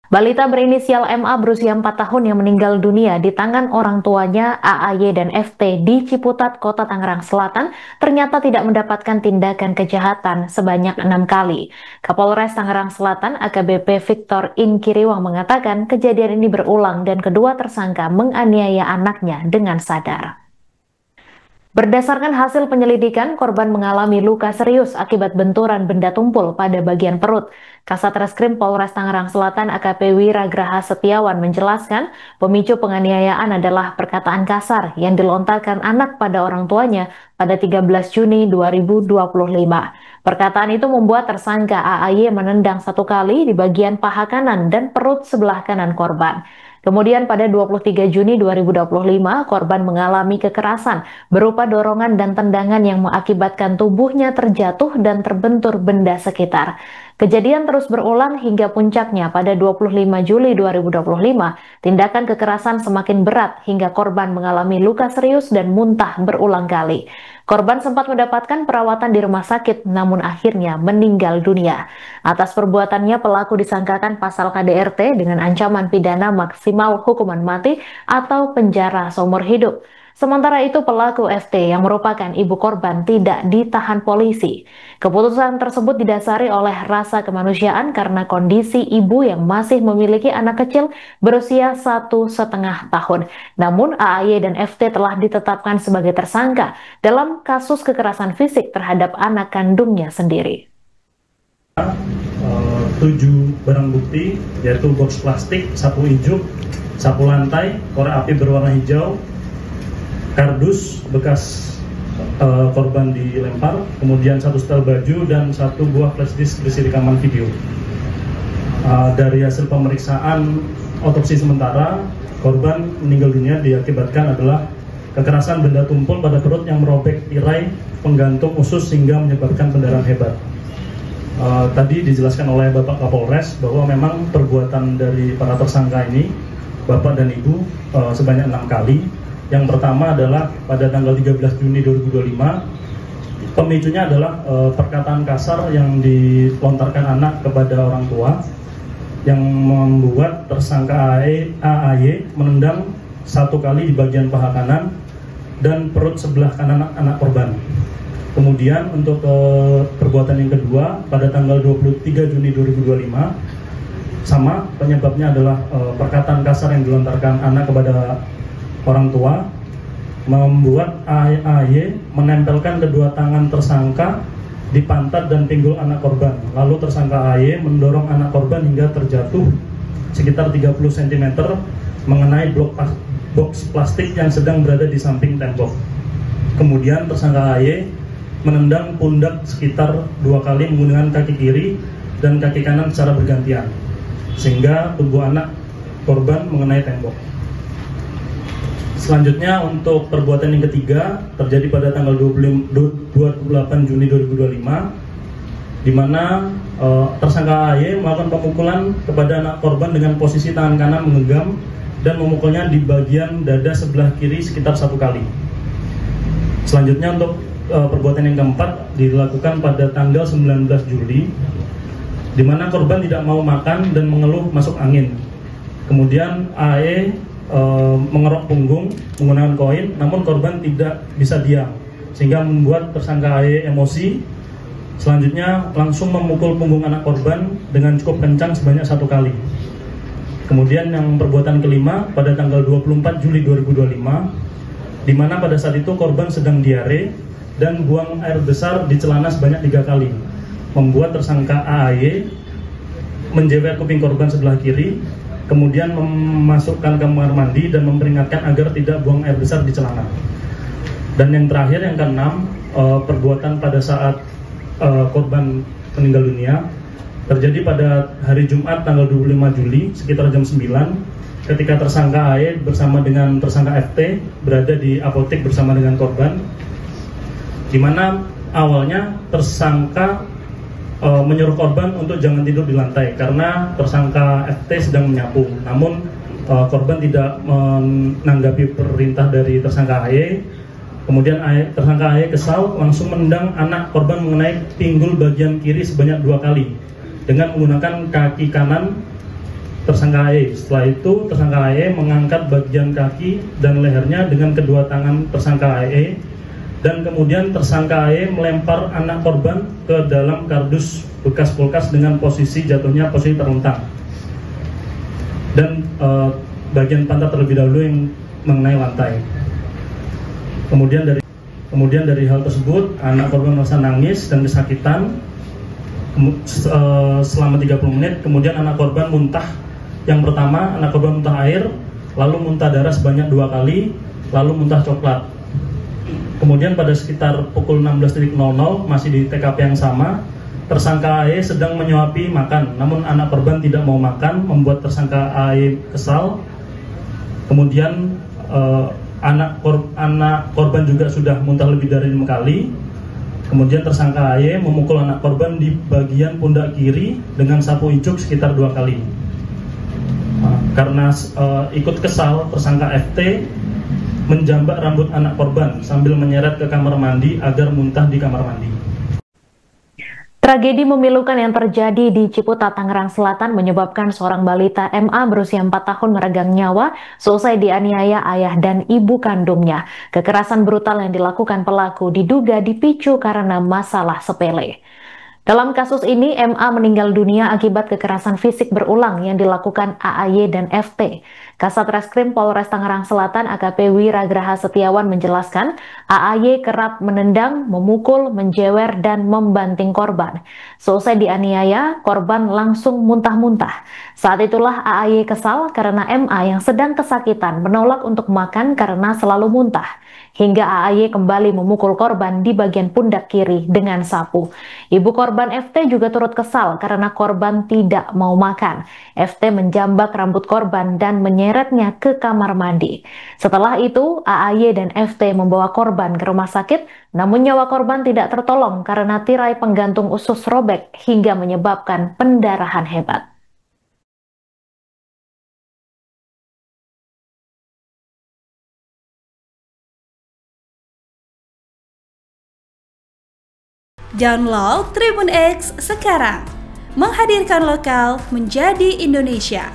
Balita berinisial MA berusia 4 tahun yang meninggal dunia di tangan orang tuanya AAY dan FT di Ciputat, Kota Tangerang Selatan ternyata tidak mendapatkan tindakan kejahatan sebanyak 6 kali. Kapolres Tangerang Selatan AKBP Victor Inkiriwang mengatakan kejadian ini berulang dan kedua tersangka menganiaya anaknya dengan sadar. Berdasarkan hasil penyelidikan, korban mengalami luka serius akibat benturan benda tumpul pada bagian perut. Kasat Reskrim Polres Tangerang Selatan AKP Wiragraha Setiawan menjelaskan, pemicu penganiayaan adalah perkataan kasar yang dilontarkan anak pada orang tuanya pada 13 Juni 2025. Perkataan itu membuat tersangka AAY menendang 1 kali di bagian paha kanan dan perut sebelah kanan korban. Kemudian pada 23 Juni 2025, korban mengalami kekerasan berupa dorongan dan tendangan yang mengakibatkan tubuhnya terjatuh dan terbentur benda sekitar. Kejadian terus berulang hingga puncaknya pada 25 Juli 2025, tindakan kekerasan semakin berat hingga korban mengalami luka serius dan muntah berulang kali. Korban sempat mendapatkan perawatan di rumah sakit, namun akhirnya meninggal dunia. Atas perbuatannya, pelaku disangkakan pasal KDRT dengan ancaman pidana maksimal hukuman mati atau penjara seumur hidup. Sementara itu, pelaku FT yang merupakan ibu korban tidak ditahan polisi. Keputusan tersebut didasari oleh rasa kemanusiaan karena kondisi ibu yang masih memiliki anak kecil berusia 1,5 tahun. Namun, AAY dan FT telah ditetapkan sebagai tersangka dalam kasus kekerasan fisik terhadap anak kandungnya sendiri. 7 barang bukti, yaitu box plastik, sapu ijuk, sapu lantai, korek api berwarna hijau, kardus bekas korban dilempar, kemudian 1 setel baju dan 1 buah flash disk berisi rekaman video. Dari hasil pemeriksaan otopsi sementara, korban meninggal dunia diakibatkan adalah kekerasan benda tumpul pada perut yang merobek tirai penggantung usus sehingga menyebabkan pendarahan hebat. Tadi dijelaskan oleh Bapak Kapolres bahwa memang perbuatan dari para tersangka ini, Bapak dan Ibu, sebanyak 6 kali. Yang pertama adalah pada tanggal 13 Juni 2025, pemicunya adalah perkataan kasar yang dilontarkan anak kepada orang tua yang membuat tersangka AAY menendang 1 kali di bagian paha kanan dan perut sebelah kanan anak korban. Kemudian untuk perbuatan yang kedua pada tanggal 23 Juni 2025, sama penyebabnya adalah perkataan kasar yang dilontarkan anak kepada orang tua, membuat AAY menempelkan kedua tangan tersangka di pantat dan pinggul anak korban. Lalu tersangka AAY mendorong anak korban hingga terjatuh sekitar 30 cm mengenai box plastik yang sedang berada di samping tembok. Kemudian tersangka AAY menendang pundak sekitar 2 kali menggunakan kaki kiri dan kaki kanan secara bergantian, sehingga tubuh anak korban mengenai tembok. Selanjutnya untuk perbuatan yang ketiga terjadi pada tanggal 28 Juni 2025, di mana tersangka AY melakukan pemukulan kepada anak korban dengan posisi tangan kanan menggenggam dan memukulnya di bagian dada sebelah kiri sekitar 1 kali. Selanjutnya untuk perbuatan yang keempat dilakukan pada tanggal 19 Juli, di mana korban tidak mau makan dan mengeluh masuk angin. Kemudian AE mengerok punggung menggunakan koin, namun korban tidak bisa diam, sehingga membuat tersangka AE emosi. Selanjutnya langsung memukul punggung anak korban dengan cukup kencang sebanyak 1 kali. Kemudian yang perbuatan kelima pada tanggal 24 Juli 2025, di mana pada saat itu korban sedang diare dan buang air besar di celana sebanyak 3 kali, membuat tersangka AAY menjewer kuping korban sebelah kiri, kemudian memasukkan kamar mandi dan memperingatkan agar tidak buang air besar di celana. Dan yang terakhir, yang keenam, perbuatan pada saat korban meninggal dunia terjadi pada hari Jumat tanggal 25 Juli sekitar jam 9, ketika tersangka AE bersama dengan tersangka FT berada di apotek bersama dengan korban, di mana awalnya tersangka menyuruh korban untuk jangan tidur di lantai karena tersangka FT sedang menyapu. Namun korban tidak menanggapi perintah dari tersangka AY. Kemudian tersangka AY kesal, langsung menendang anak korban mengenai pinggul bagian kiri sebanyak 2 kali dengan menggunakan kaki kanan tersangka AE. Setelah itu tersangka AE mengangkat bagian kaki dan lehernya dengan kedua tangan tersangka AE, dan kemudian tersangka AE melempar anak korban ke dalam kardus bekas kulkas dengan posisi jatuhnya posisi terlentang, dan bagian pantat terlebih dahulu yang mengenai lantai. Kemudian dari hal tersebut anak korban merasa nangis dan kesakitan selama 30 menit. Kemudian anak korban muntah. Yang pertama anak korban muntah air, lalu muntah darah sebanyak 2 kali, lalu muntah coklat. Kemudian pada sekitar pukul 16.00 masih di TKP yang sama, tersangka AE sedang menyuapi makan, namun anak korban tidak mau makan, membuat tersangka AE kesal. Kemudian anak korban juga sudah muntah lebih dari 5 kali. Kemudian tersangka AE memukul anak korban di bagian pundak kiri dengan sapu ijuk sekitar 2 kali. Karena ikut kesal, tersangka FT menjambak rambut anak korban sambil menyeret ke kamar mandi agar muntah di kamar mandi. Tragedi memilukan yang terjadi di Ciputat, Tangerang Selatan menyebabkan seorang balita MA berusia 4 tahun meregang nyawa selesai dianiaya ayah dan ibu kandungnya. Kekerasan brutal yang dilakukan pelaku diduga dipicu karena masalah sepele. Dalam kasus ini, MA meninggal dunia akibat kekerasan fisik berulang yang dilakukan AAY dan FT. Kasat Reskrim Polres Tangerang Selatan AKP Wiragraha Setiawan menjelaskan, AAY kerap menendang, memukul, menjewer, dan membanting korban. Selesai dianiaya, korban langsung muntah-muntah. Saat itulah AAY kesal karena MA yang sedang kesakitan menolak untuk makan karena selalu muntah. Hingga AAY kembali memukul korban di bagian pundak kiri dengan sapu. Ibu korban FT juga turut kesal karena korban tidak mau makan. FT menjambak rambut korban dan menyeretnya ke kamar mandi. Setelah itu, AAY dan FT membawa korban ke rumah sakit, namun nyawa korban tidak tertolong karena tirai penggantung usus robek hingga menyebabkan pendarahan hebat. Download Tribun X sekarang, menghadirkan lokal menjadi Indonesia.